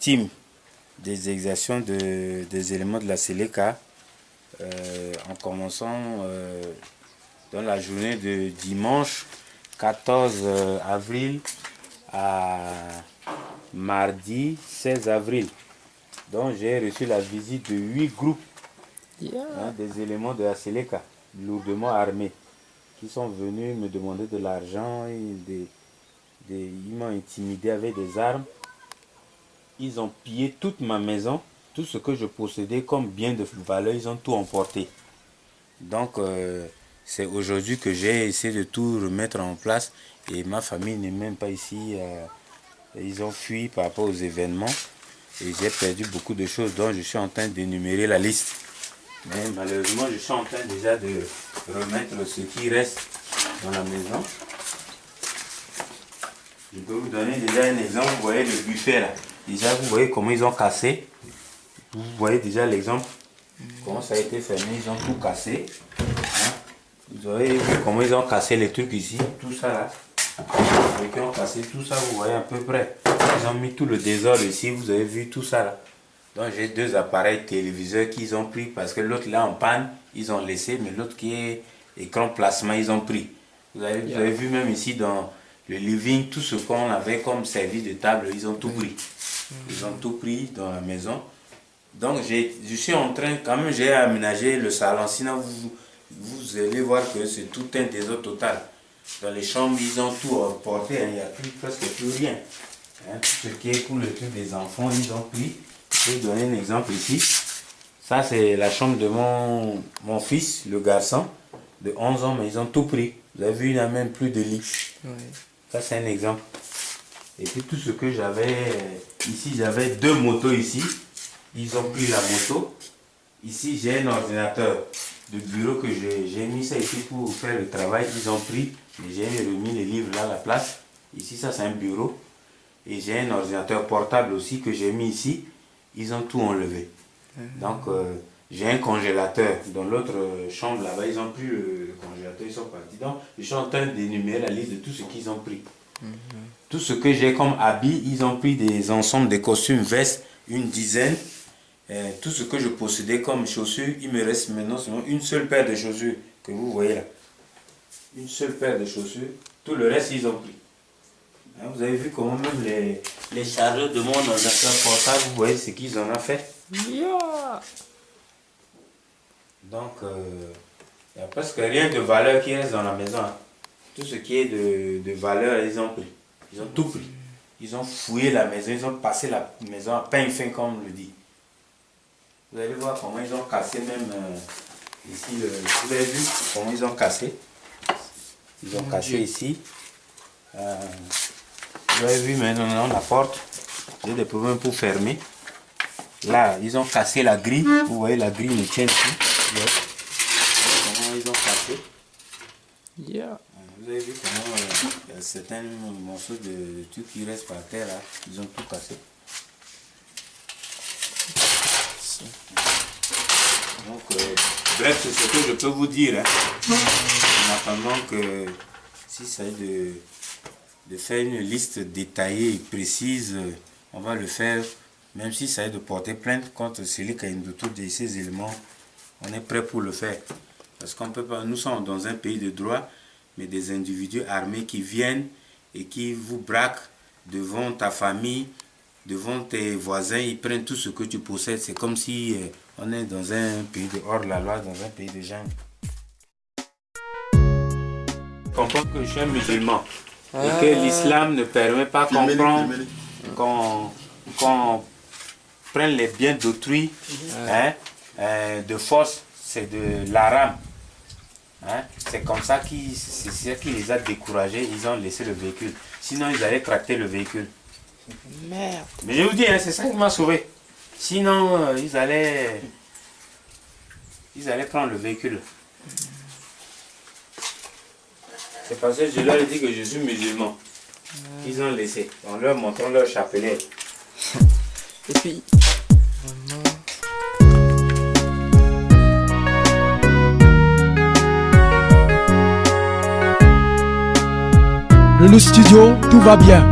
victimes des exactions des éléments de la Séléka, en commençant dans la journée de dimanche 14 avril à mardi 16 avril. Donc j'ai reçu la visite de 8 groupes des éléments de la Séléka, lourdement armés, qui sont venus me demander de l'argent. Ils m'ont intimidé avec des armes. Ils ont pillé toute ma maison, tout ce que je possédais comme bien de valeur, ils ont tout emporté. Donc c'est aujourd'hui que j'ai essayé de tout remettre en place et ma famille n'est même pas ici. Ils ont fui par rapport aux événements et j'ai perdu beaucoup de choses, donc je suis en train d'énumérer la liste. Mais malheureusement, je suis en train déjà de remettre ce qui reste dans la maison. Je peux vous donner déjà un exemple. Vous voyez le buffet là. Déjà, vous voyez comment ils ont cassé. Vous voyez déjà l'exemple. Comment ça a été fermé. Ils ont tout cassé. Hein? Vous voyez comment ils ont cassé les trucs ici. Tout ça là. Ils ont cassé tout ça. Vous voyez à peu près. Ils ont mis tout le désordre ici. Vous avez vu tout ça là. Donc j'ai 2 appareils téléviseurs qu'ils ont pris parce que l'autre là en panne, ils ont laissé. Mais l'autre qui est écran plasma, ils ont pris. Vous avez vu même ici dans le living, tout ce qu'on avait comme service de table, ils ont tout pris. Ils ont tout pris dans la maison. Donc je suis en train, quand même j'ai aménagé le salon, sinon vous allez voir que c'est tout un désordre total. Dans les chambres, ils ont tout emporté, hein, il n'y a presque plus rien. Hein, tout ce qui est pour le truc des enfants, ils ont pris. Je vais vous donner un exemple ici. Ça c'est la chambre de mon fils, le garçon, de 11 ans, mais ils ont tout pris. Vous avez vu, il n'a même plus de lit. Ouais. Ça, c'est un exemple. Et puis, tout ce que j'avais ici, j'avais 2 motos ici. Ils ont pris la moto. Ici, j'ai un ordinateur de bureau que j'ai mis ça ici pour faire le travail. Ils ont pris. J'ai remis les livres là à la place. Ici, ça, c'est un bureau. Et j'ai un ordinateur portable aussi que j'ai mis ici. Ils ont tout enlevé. Donc, j'ai un congélateur dans l'autre chambre là-bas. Ils ont pris le congélateur, ils sont partis. Donc, je suis en train d'énumérer la liste de tout ce qu'ils ont pris. Tout ce que j'ai comme habits, ils ont pris des ensembles de costumes, vestes, une dizaine. Tout ce que je possédais comme chaussures, il me reste maintenant seulement une seule paire de chaussures que vous voyez là. Une seule paire de chaussures. Tout le reste, ils ont pris. Hein, vous avez vu comment même les chargeurs de mon ordinateur portable, vous voyez ce qu'ils en ont fait. Donc, il n'y a presque rien de valeur qui reste dans la maison. Hein. Tout ce qui est de valeur, ils ont pris. Ils ont tout pris. Ils ont fouillé la maison, ils ont passé la maison à pain fin, comme on le dit. Vous allez voir comment ils ont cassé même ici. Vous avez vu comment ils ont cassé. Ils ont cassé ici. Vous avez vu maintenant la porte. J'ai des problèmes pour fermer. Là, ils ont cassé la grille. Vous voyez, la grille ne tient plus. Comment ils ont cassé. Vous avez vu comment il y a certains morceaux de trucs qui restent par terre. Là. Ils ont tout cassé. Donc, bref, c'est ce que je peux vous dire. Hein. En attendant que, si ça est de faire une liste détaillée et précise, on va le faire. Même si ça est de porter plainte contre celui qui a une doute de ces éléments, on est prêt pour le faire. Parce qu'on peut pas, nous sommes dans un pays de droit, mais des individus armés qui viennent et qui vous braquent devant ta famille, devant tes voisins, ils prennent tout ce que tu possèdes. C'est comme si on est dans un pays de hors la loi, dans un pays de jungle. Je comprends que je suis un musulman et que l'islam ne permet pas qu'on prenne les biens d'autrui de force, c'est de l'haram. Hein? C'est comme ça c'est ça qui les a découragés, ils ont laissé le véhicule. Sinon, ils allaient tracter le véhicule. Merde. Mais je vous dis, hein, c'est ça qui m'a sauvé. Sinon, ils allaient prendre le véhicule. C'est parce que je leur ai dit que je suis musulman. Ils ont laissé. En leur montrant leur chapelet. Et puis, vraiment. Le studio, tout va bien.